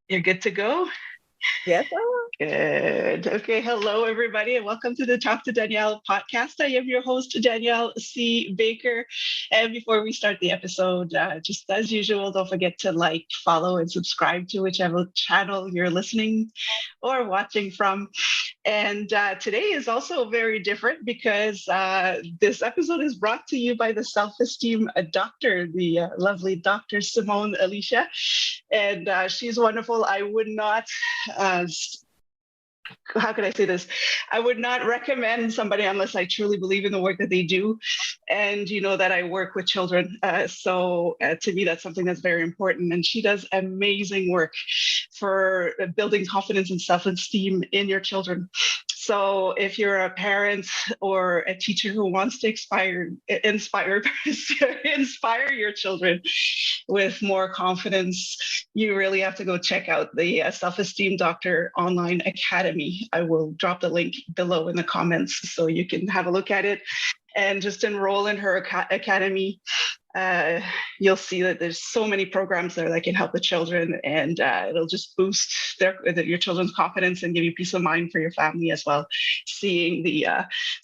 You're good to go? Yes. Good. Okay. Hello, everybody, and welcome to the Talk to Danielle podcast. I am your host, Danielle C. Baker. And before we start the episode, just as usual, don't forget to like, follow, and subscribe to whichever channel you're listening or watching from. And today is also very different because this episode is brought to you by the Self Esteem Doctor, the lovely Dr. Simone Alicia. And she's wonderful. I would not how can I say this? I would not recommend somebody unless I truly believe in the work that they do. And you know that I work with children. So to me, that's something that's very important. And she does amazing work for building confidence and self-esteem in your children. So if you're a parent or a teacher who wants to inspire your children with more confidence, you really have to go check out the Self Esteem Doctor online academy. I will drop the link below in the comments so you can have a look at it and just enroll in her academy. You'll see that there's so many programs there that can help the children, and it'll just boost your children's confidence and give you peace of mind for your family as well, seeing the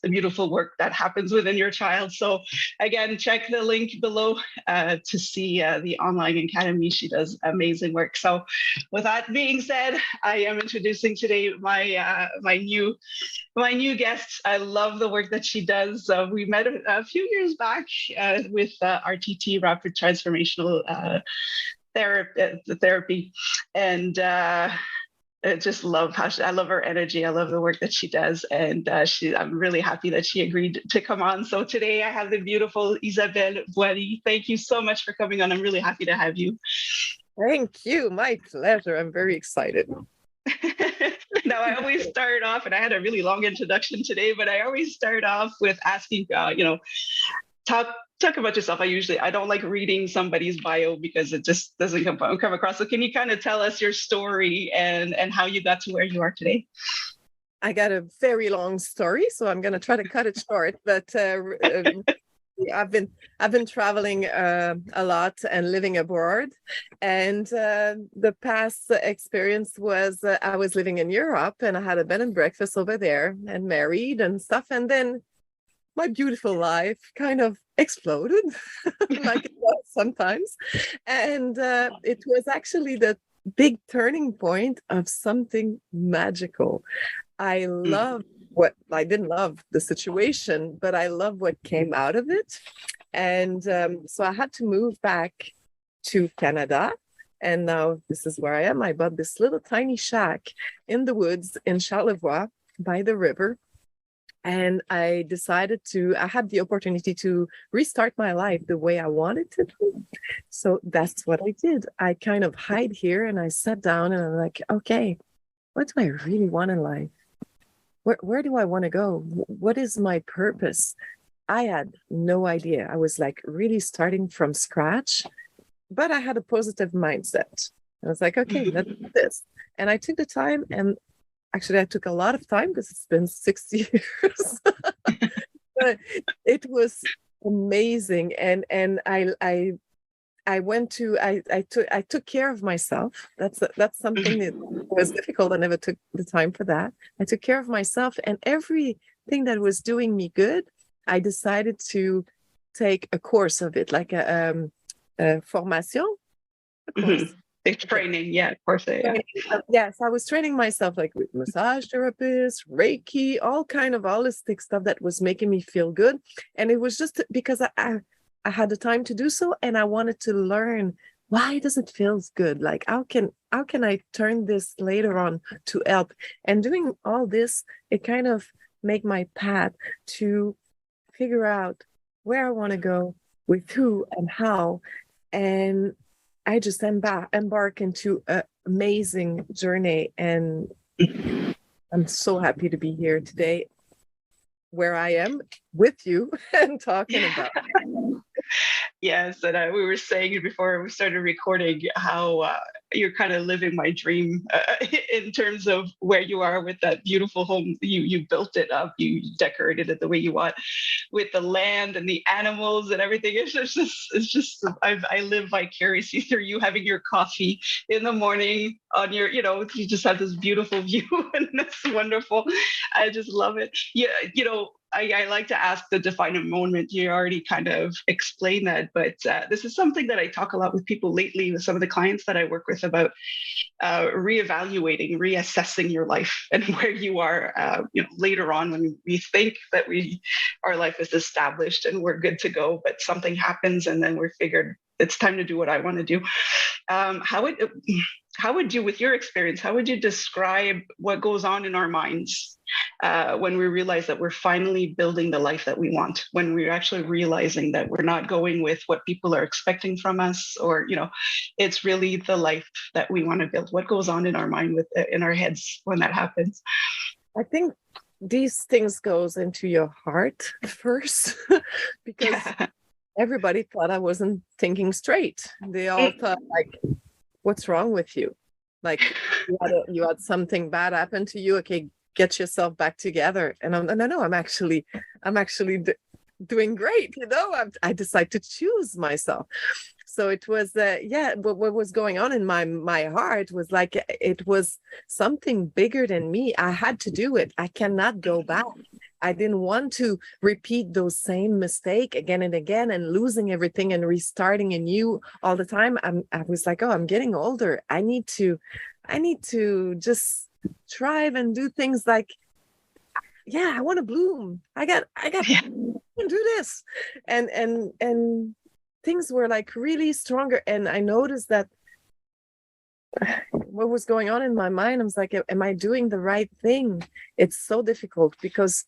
beautiful work that happens within your child. So again, check the link below to see the online academy. She does amazing work. So with that being said, I am introducing today my new guest. I love the work that she does. We met a few years back with RTT, Rapid Transformational Therapy, and I just love I love her energy. I love the work that she does, and I'm really happy that she agreed to come on. So today I have the beautiful Isabelle Boily. Thank you so much for coming on. I'm really happy to have you. Thank you. My pleasure. I'm very excited. Now, I always start off, and I had a really long introduction today, but I always start off with asking, talk about yourself. I don't like reading somebody's bio because it just doesn't come across. So can you kind of tell us your story and how you got to where you are today? I got a very long story, so I'm going to try to cut it short, but I've been traveling a lot and living abroad, and the past experience was I was living in Europe, and I had a bed and breakfast over there, and married and stuff, and then my beautiful life kind of exploded, like it does sometimes, and it was actually the big turning point of something magical. I didn't love the situation, but I love what came out of it. And so I had to move back to Canada. And now this is where I am. I bought this little tiny shack in the woods in Charlevoix by the river. And I had the opportunity to restart my life the way I wanted to do. So that's what I did. I kind of hide here and I sat down and I'm like, okay, what do I really want in life? Where do I want to go? What is my purpose? I had no idea. I was like really starting from scratch, but I had a positive mindset. I was like, okay, let's do this. And I took the time, and actually I took a lot of time because it's been 6 years. But it was amazing. And I took care of myself. That's something that was difficult. I never took the time for that. I took care of myself, and everything that was doing me good, I decided to take a course of it, like a formation. A course. Training, yeah, of course. Yeah. Yes, I was training myself like with massage therapists, Reiki, all kind of holistic stuff that was making me feel good. And it was just because I had the time to do so, and I wanted to learn, why does it feel good? Like how can I turn this later on to help? And doing all this, it kind of made my path to figure out where I want to go, with who and how. And I just embark into an amazing journey, and I'm so happy to be here today, where I am with you and talking about it. Yes, and we were saying before we started recording how you're kind of living my dream in terms of where you are with that beautiful home. You built it up, you decorated it the way you want, with the land and the animals and everything. It's just I live vicariously through you, having your coffee in the morning on your, you just have this beautiful view, and that's wonderful. I just love it. Yeah, I like to ask the defining moment. You already kind of explained that, but this is something that I talk a lot with people lately, with some of the clients that I work with, about reevaluating, reassessing your life and where you are. Later on, when we think that our life is established and we're good to go, but something happens, and then we're figured it's time to do what I want to do. How would you, with your experience, how would you describe what goes on in our minds when we realize that we're finally building the life that we want, when we're actually realizing that we're not going with what people are expecting from us, or it's really the life that we want to build? What goes on in our mind, in our heads, when that happens? I think these things goes into your heart first, because everybody thought I wasn't thinking straight. They all thought, like, what's wrong with you? Like, you had something bad happen to you. Okay, get yourself back together. And I'm actually doing great. I decided to choose myself. So it was what was going on in my heart was like, it was something bigger than me. I had to do it. I cannot go back. I didn't want to repeat those same mistake again and again, and losing everything and restarting anew all the time. I was like, oh, I'm getting older. I need to just thrive and do things like, I want to bloom. I got Yeah. to do this. And things were like really stronger. And I noticed that what was going on in my mind, I was like, am I doing the right thing? It's so difficult because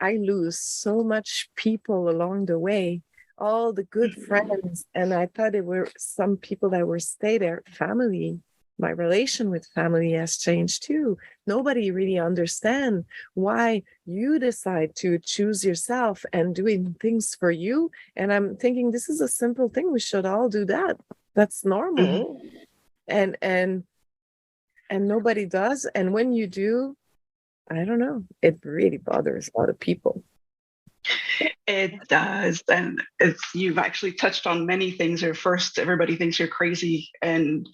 I lose so much people along the way, all the good friends. And I thought it were some people that were stay there, family. My relation with family has changed too. Nobody really understand why you decide to choose yourself and doing things for you. And I'm thinking, this is a simple thing. We should all do that. That's normal. And nobody does. And when you do, I don't know, it really bothers a lot of people. It does. And you've actually touched on many things. Or first, everybody thinks you're crazy. And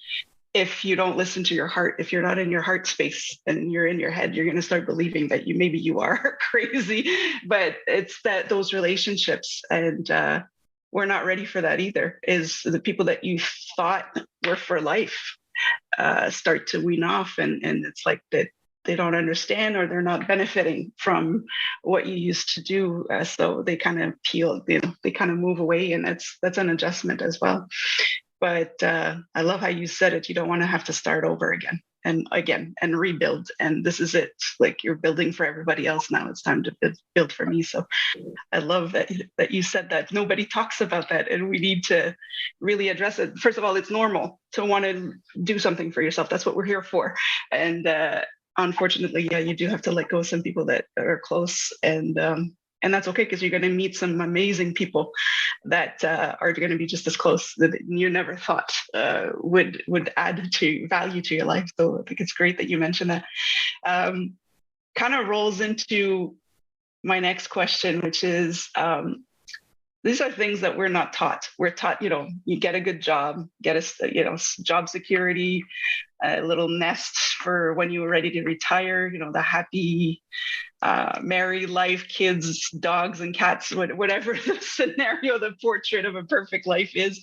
if you don't listen to your heart, if you're not in your heart space and you're in your head, you're going to start believing that maybe you are crazy. But it's that those relationships, and we're not ready for that either, is the people that you thought were for life start to wean off, and it's like that they don't understand, or they're not benefiting from what you used to do. So they kind of peel, they kind of move away, and that's an adjustment as well. But I love how you said it. You don't want to have to start over again and rebuild. And this is it. Like, you're building for everybody else now. It's time to build for me. So I love that you said that. Nobody talks about that, and we need to really address it. First of all, it's normal to want to do something for yourself. That's what we're here for. And unfortunately, you do have to let go of some people that are close, and that's okay, because you're going to meet some amazing people that are going to be just as close that you never thought would add to value to your life. So I think it's great that you mentioned that. Kind of rolls into my next question, which is, these are things that we're not taught. We're taught, you get a good job, get a, job security, a little nest for when you were ready to retire, the happy, married life, kids, dogs and cats, whatever the scenario, the portrait of a perfect life is.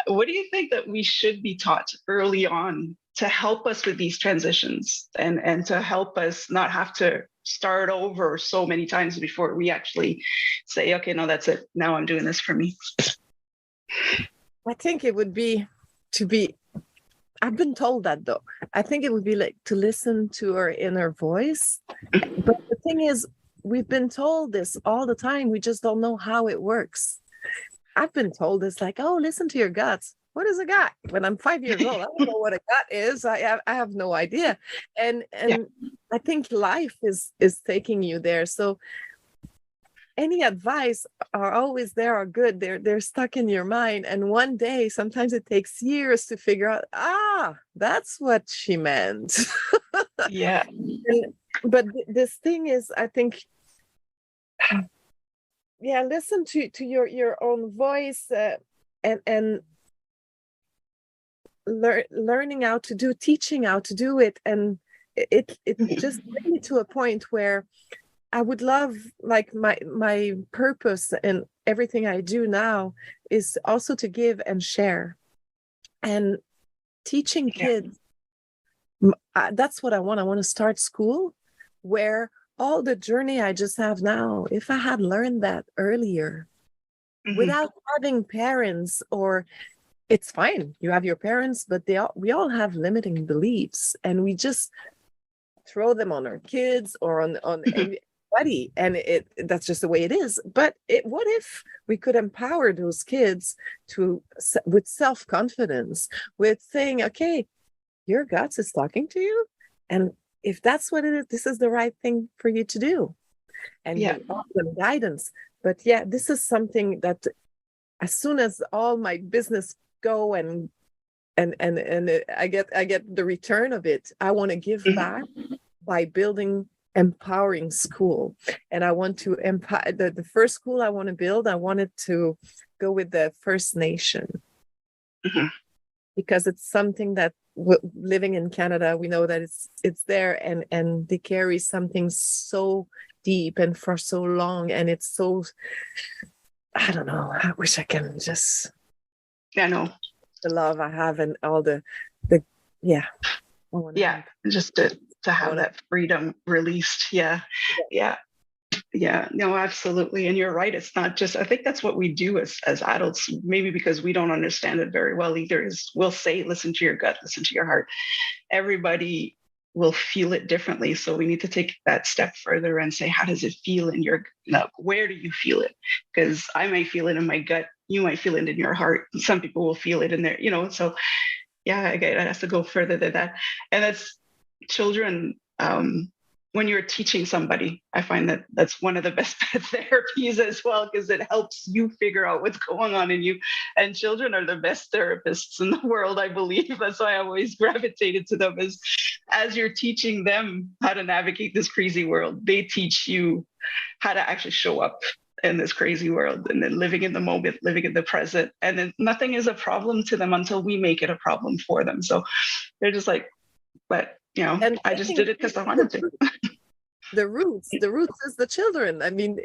What do you think that we should be taught early on to help us with these transitions, and to help us not have to start over so many times before we actually say, okay, no, that's it. Now I'm doing this for me? I think it would be I've been told that, though. I think it would be like to listen to our inner voice. But the thing is, we've been told this all the time. We just don't know how it works. I've been told this, like, oh, listen to your guts. What is a gut? When I'm 5 years old, I don't know what a gut is. I have no idea. And I think life is taking you there. So any advice are always there, are good. They're stuck in your mind. And one day, sometimes it takes years to figure out, that's what she meant. Yeah. But this thing is, I think, yeah, listen to your own voice, and learning how to do, teaching how to do it. And it just bring me to a point where I would love, like, my purpose and everything I do now is also to give and share and teaching kids. That's what I want. I want to start school where all the journey I just have now, if I had learned that earlier, without having parents, or it's fine, you have your parents, but we all have limiting beliefs, and we just throw them on our kids or on everybody, and that's just the way it is. But what if we could empower those kids with self-confidence, with saying, okay, your guts is talking to you, and if that's what it is, this is the right thing for you to do, and you offer them guidance. But yeah, this is something that as soon as all my business go and I get the return of it, I want to give back by building empowering school. And I want to empower the first school I want to build. I wanted to go with the First Nation, because it's something that living in Canada, we know that it's there, and they carry something so deep and for so long, and it's so, I don't know, I wish I can just, I know, the love I have and all the just to have that freedom released. No, absolutely. And you're right, it's not just, I think that's what we do as adults, maybe because we don't understand it very well either, is we'll say, listen to your gut, listen to your heart. Everybody will feel it differently, so we need to take that step further and say, how does it feel in your, where do you feel it? Because I might feel it in my gut, you might feel it in your heart, some people will feel it in their, so it has to go further than that. And that's children. When you're teaching somebody, I find that that's one of the best therapies as well, because it helps you figure out what's going on in you. And children are the best therapists in the world, I believe. That's why I always gravitated to them, is as you're teaching them how to navigate this crazy world, they teach you how to actually show up in this crazy world, and then living in the moment, living in the present. And then nothing is a problem to them until we make it a problem for them. So they're just like, but and I just did it because I wanted to. The roots is the children. I mean,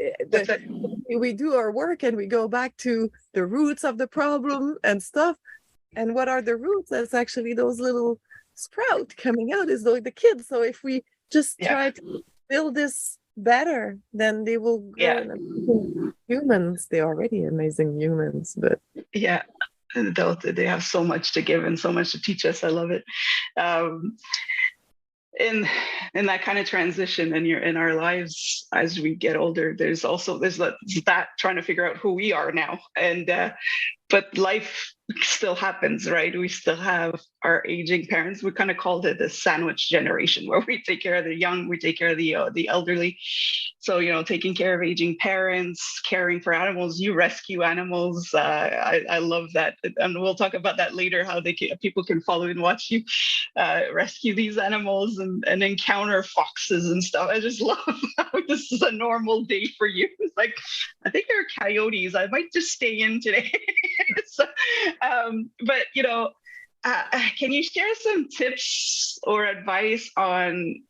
we do our work and we go back to the roots of the problem and stuff. And what are the roots? That's actually those little sprout coming out, is like the kids. So if we just try to build this better, then they will grow into humans. They're already amazing humans, but they have so much to give and so much to teach us. I love it. In that kind of transition in our lives as we get older, there's that trying to figure out who we are now, and but life still happens, right? We still have our aging parents. We kind of called it the sandwich generation, where we take care of the young, we take care of the elderly. So, taking care of aging parents, caring for animals, you rescue animals. I love that. And we'll talk about that later, how people can follow and watch you rescue these animals and encounter foxes and stuff. I just love how this is a normal day for you. It's like, I think there are coyotes. I might just stay in today. But can you share some tips or advice on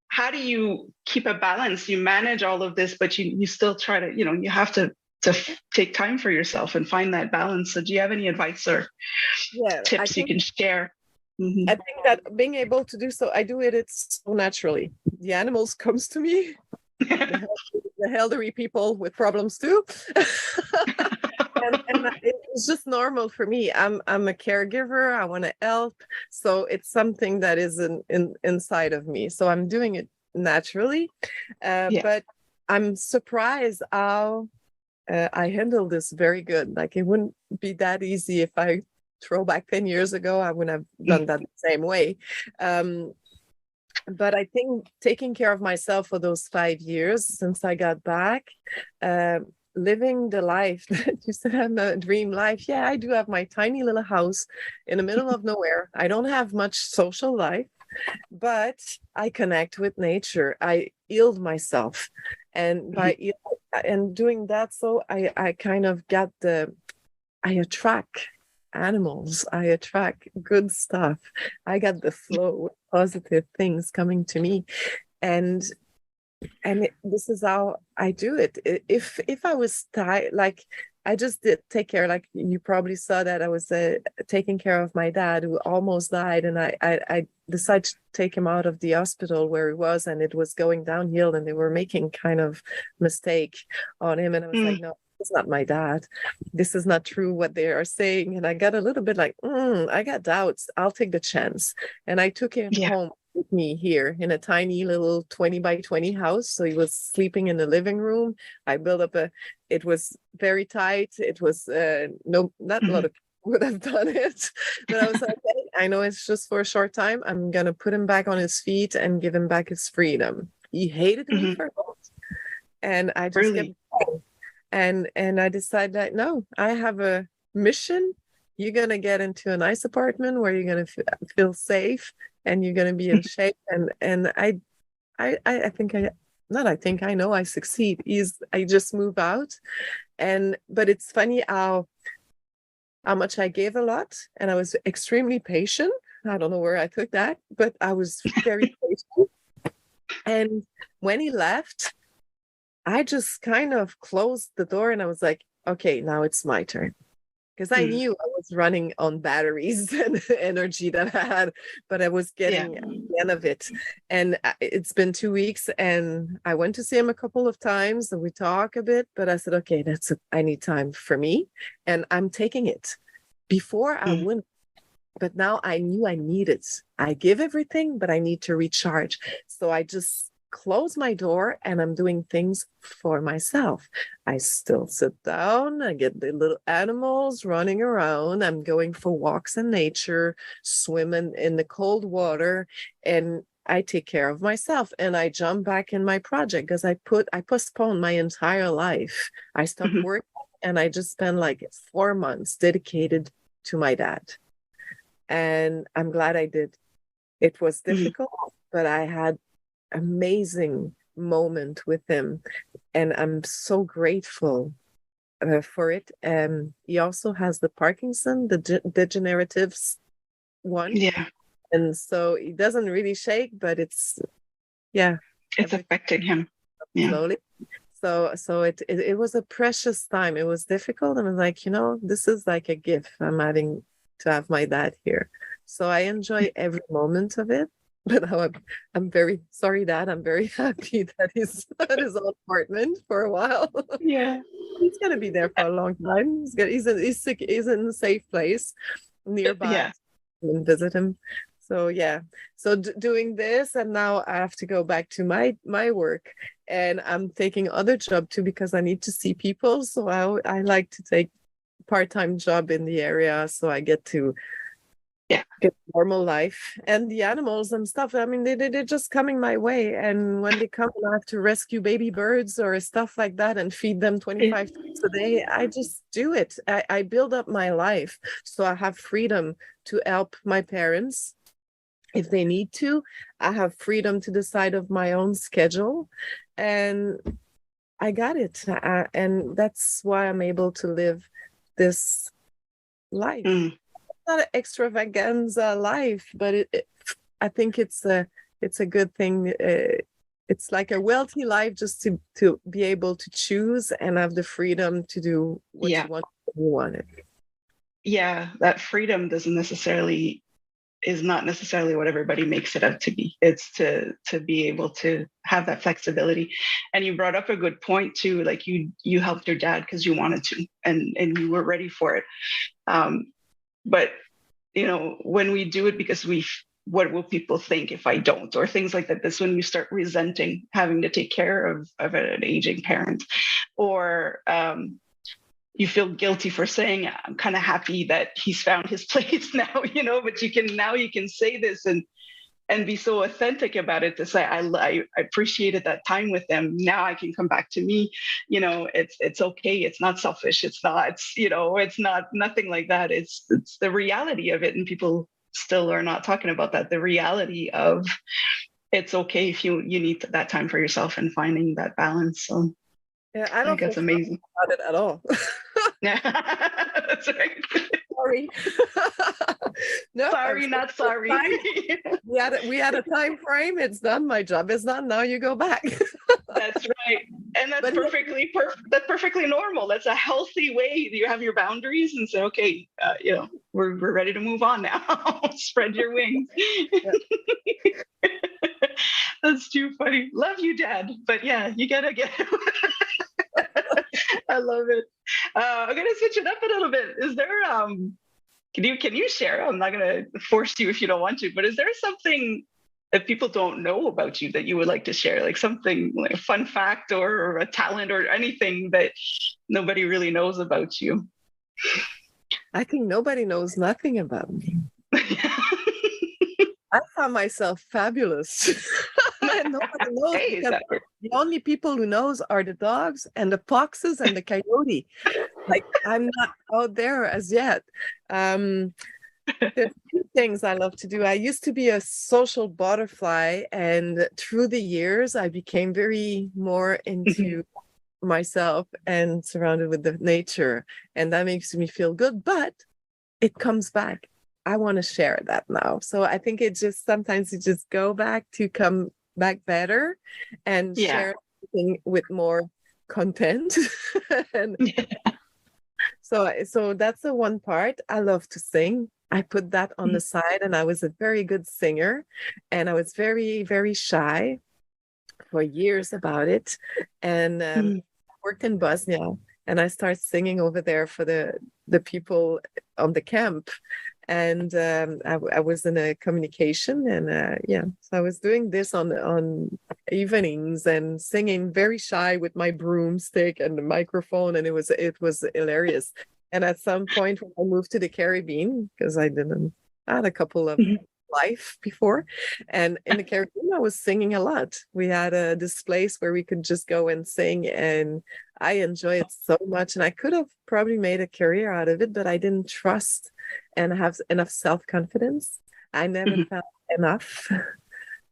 how do you keep a balance? You manage all of this, but you still try to, you have to take time for yourself and find that balance. So do you have any advice or tips you can share? I think that being able to do so, I do it, it's so naturally. The animals comes to me, the elderly people with problems too. and it's just normal for me. I'm a caregiver. I want to help. So it's something that is inside of me. So I'm doing it naturally. But I'm surprised how I handle this very good. Like, it wouldn't be that easy if I throw back 10 years ago. I wouldn't have done that the same way. But I think taking care of myself for those 5 years since I got back, uh, living the life that you said I'm a dream life. Yeah, I do have my tiny little house in the middle of nowhere. I don't have much social life, but I connect with nature. I healed myself. And and doing that, so I kind of got I attract animals. I attract good stuff. I got the flow, positive things coming to me. And this is how I do it. If I was tired, like I just did take care, like you probably saw that I was taking care of my dad who almost died, and I decided to take him out of the hospital where he was, and it was going downhill, and they were making kind of mistake on him, and I was like, no. It's not my dad. This is not true what they are saying. And I got a little bit like, I got doubts. I'll take the chance. And I took him home with me here in a tiny little 20 by 20 house. So he was sleeping in the living room. I built up it was very tight. It was not a lot of people would have done it. But I was like, okay, I know it's just for a short time. I'm going to put him back on his feet and give him back his freedom. He hated me for it. And I just kept going. And I decided that, no, I have a mission. You're going to get into a nice apartment where you're going to feel safe and you're going to be in shape. And I think I know I succeed. I just move out. But it's funny how much I gave a lot, and I was extremely patient. I don't know where I took that, but I was very patient. And when he left, I just kind of closed the door and I was like, okay, now it's my turn. Because I knew I was running on batteries and energy that I had, but I was getting at the end of it. And it's been 2 weeks and I went to see him a couple of times and we talk a bit, but I said, okay, I need time for me and I'm taking it. Before I wouldn't, but now I knew I need it. I give everything, but I need to recharge. So I just close my door and I'm doing things for myself. I still sit down, I get the little animals running around, I'm going for walks in nature, swimming in the cold water, and I take care of myself and I jump back in my project because I postponed my entire life. I stopped working and I just spent like 4 months dedicated to my dad. And I'm glad I did. It was difficult, but I had amazing moment with him and I'm so grateful for it. He also has the Parkinson, the degenerative one, and so he doesn't really shake, but it's affecting him slowly. So it was a precious time. It was difficult and I was like, this is like a gift I'm having to have my dad here, so I enjoy every moment of it. But now I'm very sorry, Dad. I'm very happy that he's at his own apartment for a while. Yeah. He's gonna be there for a long time. He's sick. He's in a safe place nearby. And visit him. So yeah. So doing this, and now I have to go back to my work, and I'm taking other job too because I need to see people. So I like to take part-time job in the area, so I get to get normal life. And the animals and stuff, I mean, they're just coming my way, and when they come and I have to rescue baby birds or stuff like that and feed them 25 times a day, I just do it. I build up my life so I have freedom to help my parents if they need to. I have freedom to decide of my own schedule, and I got it. And that's why I'm able to live this life. Not an extravaganza life, but I think it's a good thing. It's like a wealthy life just to be able to choose and have the freedom to do what you want when you want it. Yeah, that freedom is not necessarily what everybody makes it out to be. It's to be able to have that flexibility. And you brought up a good point too, like you helped your dad because you wanted to and you were ready for it. But when we do it because what will people think if I don't, or things like that, that's when you start resenting having to take care of an aging parent, or you feel guilty for saying, I'm kind of happy that he's found his place now, but you can say this, and and be so authentic about it to say, I appreciated that time with them. Now I can come back to me. It's okay. It's not selfish. It's not, it's not nothing like that. It's the reality of it. And people still are not talking about that. The reality of it's okay if you need that time for yourself and finding that balance. So Yeah, I I don't think feel that's amazing. about it at all. Yeah, that's right. Sorry. No, I'm Sorry, not sorry. fine. We had a time frame. It's done. My job is done. Now you go back. That's right. And that's But that's perfectly normal. That's a healthy way. You have your boundaries and say, okay, we're ready to move on now. Spread your wings. yeah. That's too funny. Love you, Dad. But yeah, you gotta get I love it. I'm gonna switch it up a little bit. Is there can you share? I'm not gonna force you if you don't want to, but is there something that people don't know about you that you would like to share? Like something like a fun fact or a talent or anything that nobody really knows about you? I think nobody knows nothing about me. I found myself fabulous. And nobody knows Hey, is because that the only people who knows are the dogs and the foxes and the coyote. Like I'm not out there as yet. There's two things I love to do. I used to be a social butterfly, and through the years, I became very more into myself and surrounded with the nature, and that makes me feel good. But it comes back. I want to share that now. So I think it just sometimes you just go back to come back better and Yeah. share everything with more content. And so that's the one part. I love to sing. I put that on the side, and I was a very good singer, and I was very, very shy for years about it. And worked in Bosnia, and I started singing over there for the people on the camp. And I was in a communication, and so I was doing this on evenings and singing very shy with my broomstick and the microphone, and it was hilarious. And at some point, when I moved to the Caribbean, because I had a couple of life before, and in the Caribbean, I was singing a lot. We had this place where we could just go and sing, and I enjoy it so much. And I could have probably made a career out of it, but I didn't trust and have enough self-confidence. I never felt enough.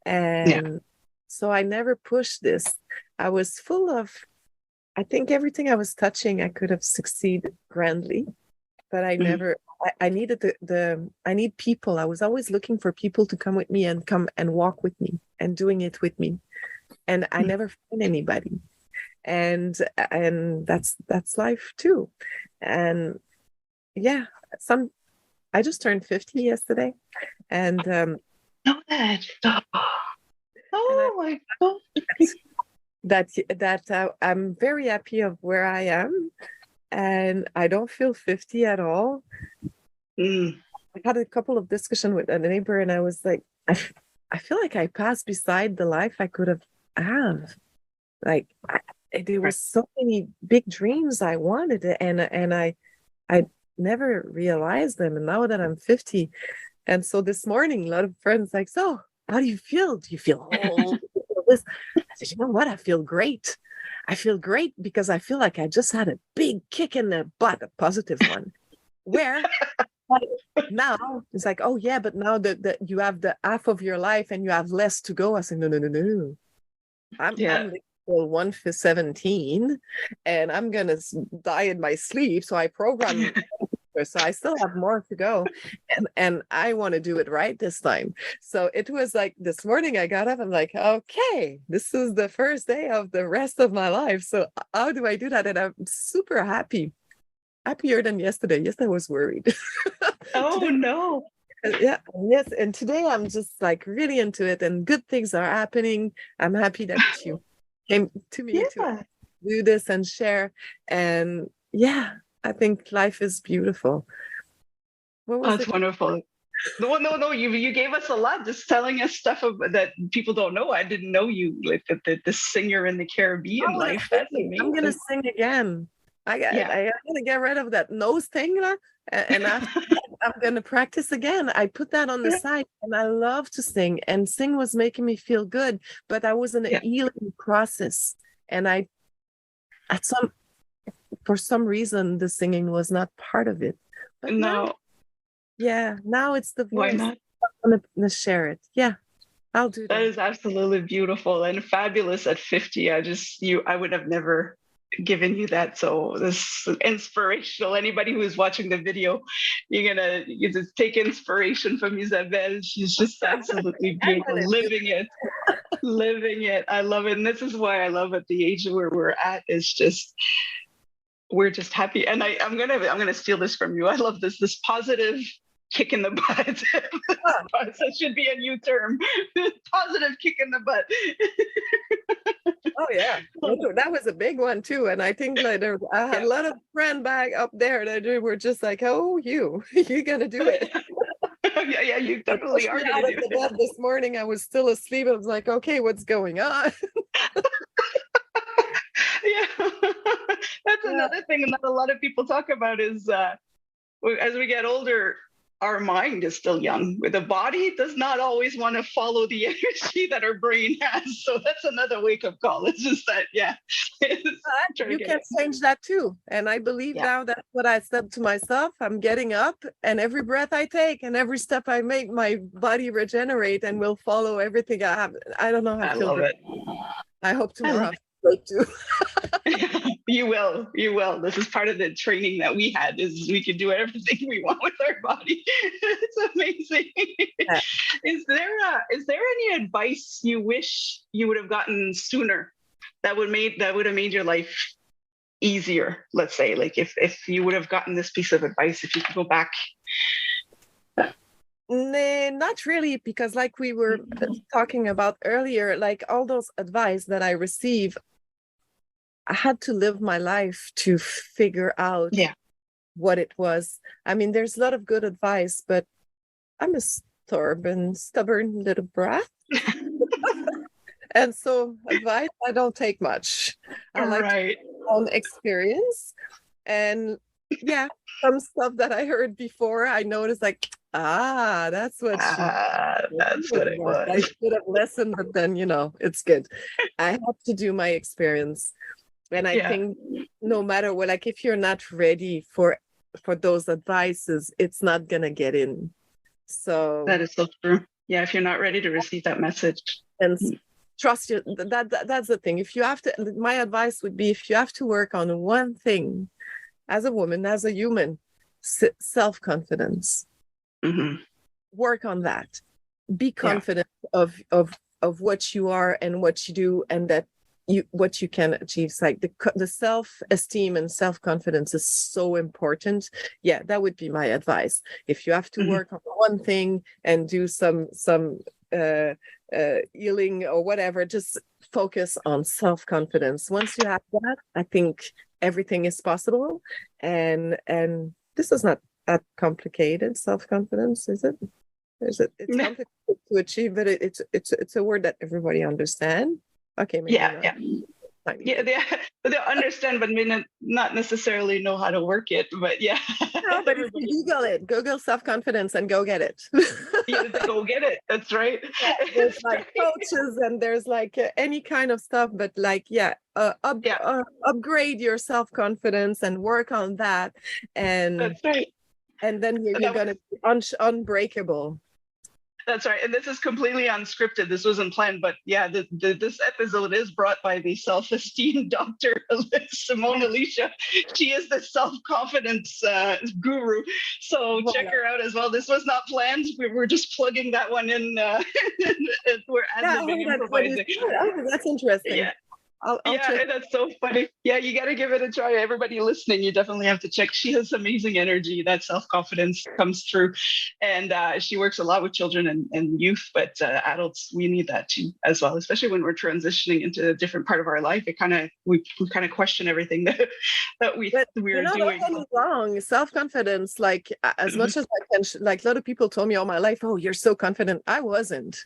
And so I never pushed this. I was full of, I think everything I was touching, I could have succeeded grandly, but I never, I needed I need people. I was always looking for people to come with me and come and walk with me and doing it with me. And I never found anybody. And that's life too. And yeah, I just turned 50 yesterday, and know that. Oh my God. that I'm very happy of where I am, and I don't feel 50 at all. I had a couple of discussions with a neighbor, and I was like, I feel like I passed beside the life I could have. Like there was so many big dreams I wanted, and I never realized them. And now that I'm 50, and so this morning, a lot of friends like, so how do you feel? Do you feel old? I said, you know what? I feel great. I feel great because I feel like I just had a big kick in the butt, a positive one. Where now it's like, oh yeah, but now that you have the half of your life and you have less to go. I said, no. I'm 1 for 17, and I'm gonna die in my sleep. So I program. So I still have more to go, and I want to do it right this time. So it was like this morning I got up, I'm like, okay, this is the first day of the rest of my life. So how do I do that? And I'm super happy, happier than yesterday. Yesterday I was worried. Oh Today, no. yes. And today I'm just like really into it, and good things are happening. I'm happy that you came to me to do this and share. And yeah, I think life is beautiful. What was That's it? wonderful. No. You gave us a lot, just telling us stuff that people don't know. I didn't know you, like the singer in the Caribbean life. That's I'm gonna amazing. sing again. I gotta get rid of that nose thing, And I'm going to practice again. I put that on the side, and I love to sing, and sing was making me feel good, but I was in a Yeah. healing process. And for some reason, the singing was not part of it. But No, now it's the why voice. not? I'm going to share it. Yeah, I'll do That that. is absolutely beautiful and fabulous at 50. I would have never given you that. So this is inspirational. Anybody who is watching the video, you just take inspiration from Isabelle. She's just absolutely I'm beautiful, gonna do living it, living it. I love it. And this is why I love at the age where we're at is just we're just happy. And I'm gonna steal this from you. I love this positive kick in the butt. That should be a new term. Positive kick in the butt. Oh yeah, that was a big one too. And I think like I had Yeah. a lot of friend back up there that were just like, "Oh, you're gonna do it." Yeah, you They definitely pushed are me gonna out of do the it. bed this morning. I was still asleep. I was like, "Okay, what's going on?" Yeah. That's Yeah. another thing that a lot of people talk about is as we get older, our mind is still young. The body does not always want to follow the energy that our brain has. So that's another wake up call. It's just that, yeah. You can change that too. And I believe Yeah. now that's what I said to myself. I'm getting up, and every breath I take and every step I make, my body regenerate and will follow everything I have. I don't know. I I feel love great. it. I hope I tomorrow love I feel great too. You will. You will. This is part of the training that we had is we can do everything we want with our body. It's amazing. Yeah. Is there any advice you wish you would have gotten sooner that would have made your life easier? Let's say, like if you would have gotten this piece of advice, if you could go back. Nah, not really, because like we were talking about earlier, like all those advice that I receive, I had to live my life to figure out Yeah. what it was. I mean, there's a lot of good advice, but I'm a stubborn little brat. And so advice, I don't take much. I like to Right. own experience. And yeah, some stuff that I heard before, I noticed like, that's what she That's what it I was. should have listened, but then, it's good. I have to do my experience. And I Yeah. think no matter what, like if you're not ready for those advices, it's not gonna get in. So That is so true. Yeah, if you're not ready to receive that message. and trust you. That's the thing. If you have to, my advice would be if you have to work on one thing, as a woman, as a human, self-confidence. Mm-hmm. Work on that. Be confident of what you are and what you do, and that what you can achieve. It's like the self-esteem and self-confidence is so important. Yeah, that would be my advice. If you have to work on one thing and do some healing or whatever, just focus on self-confidence. Once you have that, I think everything is possible. And this is not that complicated, self-confidence, is it? It's complicated to achieve, but it's a word that everybody understands. Okay, maybe not. Yeah, they understand, but may not necessarily know how to work it. But yeah, no, but if you Google self-confidence and go get it. Yeah, go get it. That's right. Yeah, there's like coaches and there's like any kind of stuff, but like upgrade your self-confidence and work on that, and that's right. And then you're gonna be unbreakable. That's right. And this is completely unscripted. This wasn't planned, but yeah, this episode is brought by the Self Esteem Doctor, Simone Alicia. She is the self-confidence guru. So check her out as well. This was not planned. We were just plugging that one in. We're ad-libbing improvising. That's interesting. Yeah. I'll check. That's so funny. Yeah, you got to give it a try. Everybody listening, you definitely have to check. She has amazing energy. That self-confidence comes through. And she works a lot with children and youth, but adults, we need that too as well, especially when we're transitioning into a different part of our life. We kind of question everything that we're doing. Don't get me wrong. Self-confidence, like as much as I can, like a lot of people told me all my life, oh, you're so confident. I wasn't.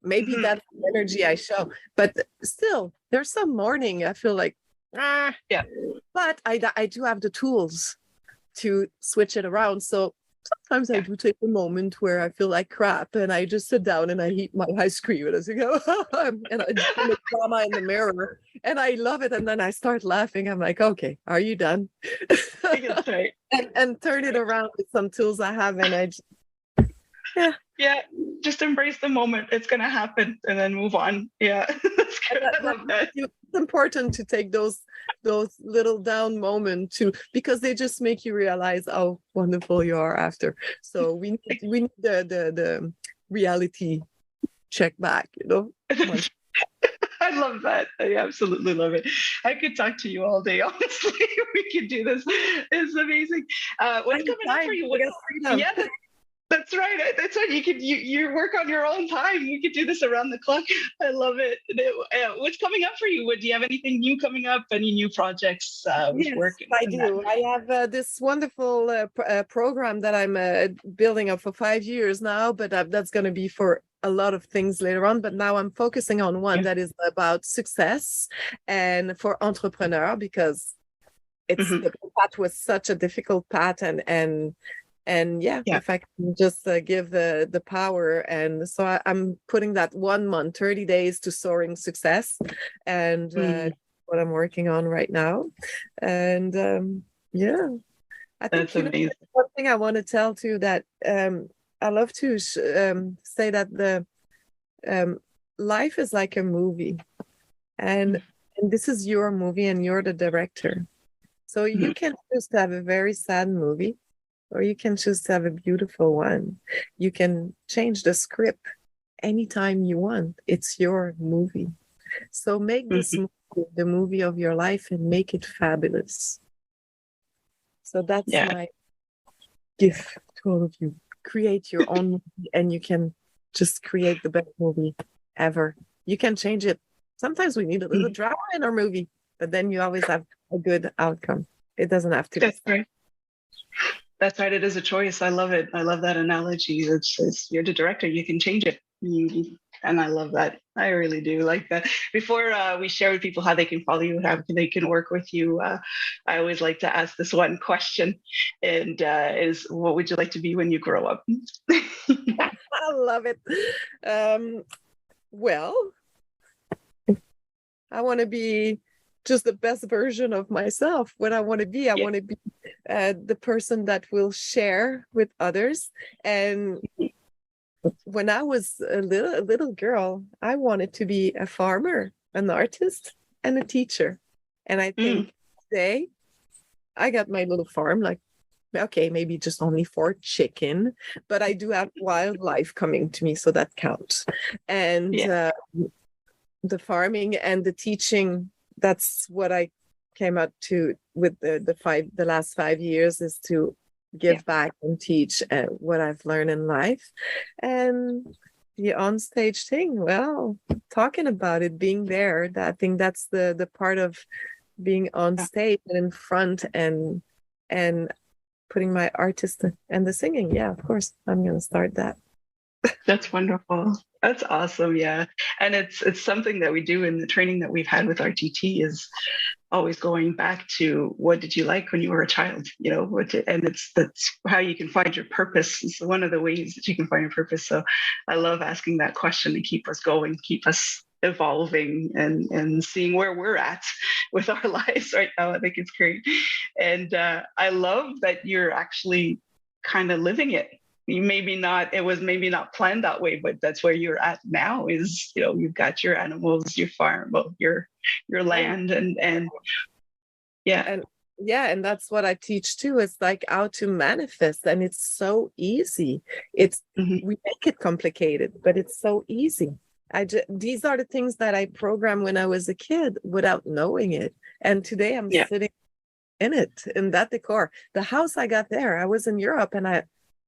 Maybe that's the energy I show, but still, there's some morning I feel like, But I do have the tools to switch it around. So sometimes I do take a moment where I feel like crap and I just sit down and I eat my ice cream and I say, and I do the drama in the mirror and I love it. And then I start laughing. I'm like, okay, are you done? That's right. and turn it around with some tools I have. And I just, yeah, just embrace the moment. It's going to happen and then move on. Yeah, that's good. I love that. It's important to take those little down moments too, because they just make you realize how wonderful you are after. So we need the reality check back, I love that. I absolutely love it. I could talk to you all day, honestly. We could do this. It's amazing. What's coming up for you? Yeah, that's right. That's right. You work on your own time. You could do this around the clock. I love it. What's coming up for you? Do you have anything new coming up? Any new projects? Yes, Work I do. I have this wonderful program that I'm building up for 5 years now, but that's going to be for a lot of things later on. But now I'm focusing on one that is about success and for entrepreneur, because the path was such a difficult path, and if I can just give the power. And so I'm putting that 1 month, 30 days to soaring success, and what I'm working on right now. And I think that's amazing. One thing I want to tell too, that I love to say that the life is like a movie, and this is your movie and you're the director. So you can choose to have a very sad movie, or you can choose to have a beautiful one. You can change the script anytime you want. It's your movie. So make this movie the movie of your life and make it fabulous. So that's my gift to all of you. Create your own movie, and you can just create the best movie ever. You can change it. Sometimes we need a little drama in our movie, but then you always have a good outcome. It doesn't have to be. That's right. That's right. It is a choice. I love it. I love that analogy. It's you're the director. You can change it. And I love that. I really do like that. Before we share with people how they can follow you, how they can work with you, I always like to ask this one question, and is what would you like to be when you grow up? I love it. Well, I want to be just the best version of myself. What I want to be, I want to be the person that will share with others. And when I was a little girl, I wanted to be a farmer, an artist, and a teacher. And I think today I got my little farm, like, okay, maybe just only for chicken, but I do have wildlife coming to me, so that counts. And the farming and the teaching, that's what I came out to with the last 5 years, is to give back and teach what I've learned in life. And the onstage thing, well, talking about it, being there, I think that's the part of being on stage and in front, and putting my artist and the singing. Yeah, of course, I'm going to start that. That's wonderful. That's awesome. Yeah. And it's something that we do in the training that we've had with our TT, is always going back to what did you like when you were a child, and that's how you can find your purpose. It's one of the ways that you can find your purpose. So I love asking that question to keep us going, keep us evolving, and seeing where we're at with our lives right now. I think it's great. And I love that you're actually kind of living it. It was maybe not planned that way, but that's where you're at now, is, you've got your animals, your farm, your land, and and that's what I teach too. It's like how to manifest, and it's so easy. We make it complicated, but it's so easy. These are the things that I programmed when I was a kid without knowing it, and today I'm sitting in it, in that decor. The house I got there, I was in Europe, and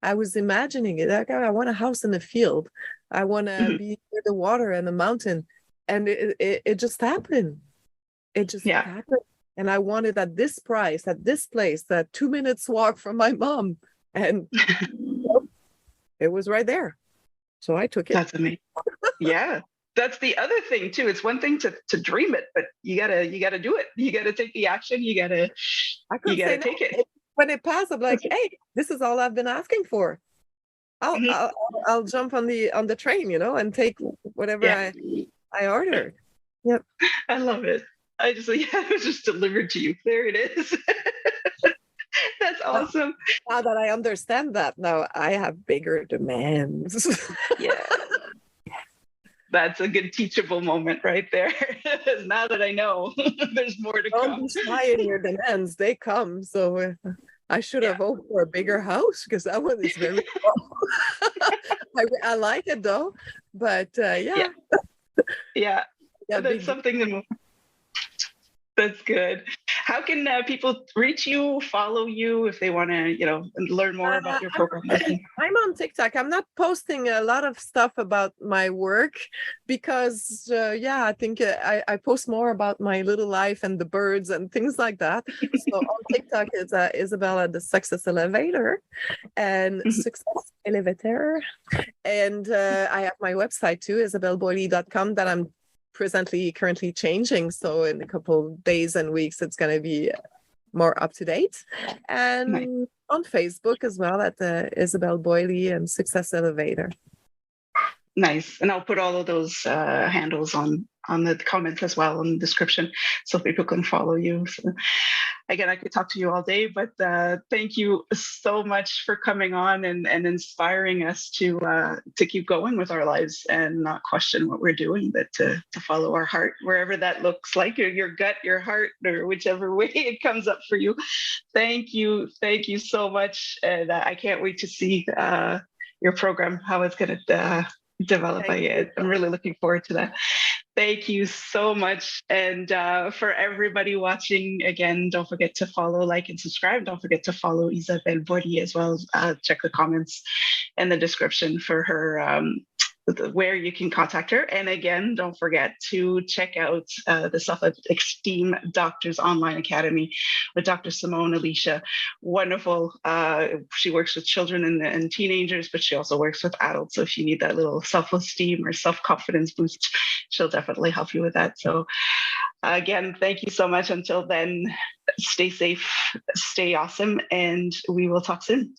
I was imagining it. Like, I want a house in the field. I want to be near the water and the mountain. And it just happened. It just happened. And I wanted at this price, at this place, that 2 minutes walk from my mom. And it was right there. So I took it. That's amazing. Yeah. That's the other thing too. It's one thing to dream it, but you gotta do it. You gotta take the action. You gotta take it. when it passed, I'm like, hey, this is all I've been asking for. I'll Mhm. I'll, I'll jump on the train, and take whatever Yeah, I ordered. Yep. I love it. I just, yeah, it was just delivered to you. There it is. That's But awesome. now that I understand that, now I have bigger demands. Yeah, that's a good teachable moment right there. Now that I know, there's more to Don't come. be shy in your demands; they come. So I should Yeah, have hoped for a bigger house because that one is very small. I like it though, but yeah, yeah, yeah. yeah, That's big. something that's good. How can people reach you, follow you if they want to, learn more about your I'm program? Leslie? I'm on TikTok. I'm not posting a lot of stuff about my work because, yeah, I think I post more about my little life and the birds and things like that. So on TikTok is Isabella the Success Elevator and Success Elevator. And I have my website too, isabelleboily.com, that I'm currently changing. So in a couple of days and weeks, it's going to be more up to date. Nice. And on Facebook as well at Isabelle Boily and Success Elevator. Nice. And I'll put all of those handles on the comments as well in the description so people can follow you. So, again, I could talk to you all day, but thank you so much for coming on and inspiring us to keep going with our lives and not question what we're doing, but to follow our heart, wherever that looks like, your gut, your heart, or whichever way it comes up for you. Thank you. Thank you so much. And I can't wait to see your program, how it's going to develop. Thank you. I'm really looking forward to that. Thank you so much. And for everybody watching, again, don't forget to follow, like, and subscribe. Don't forget to follow Isabelle Boily as well. Check the comments and the description for her, where you can contact her. And again, don't forget to check out the Self Esteem Doctor's Online Academy with Dr. Simone Alicia. Wonderful. She works with children and teenagers, but she also works with adults. So if you need that little self-esteem or self-confidence boost, she'll definitely help you with that. So again, thank you so much. Until then, stay safe, stay awesome, and we will talk soon.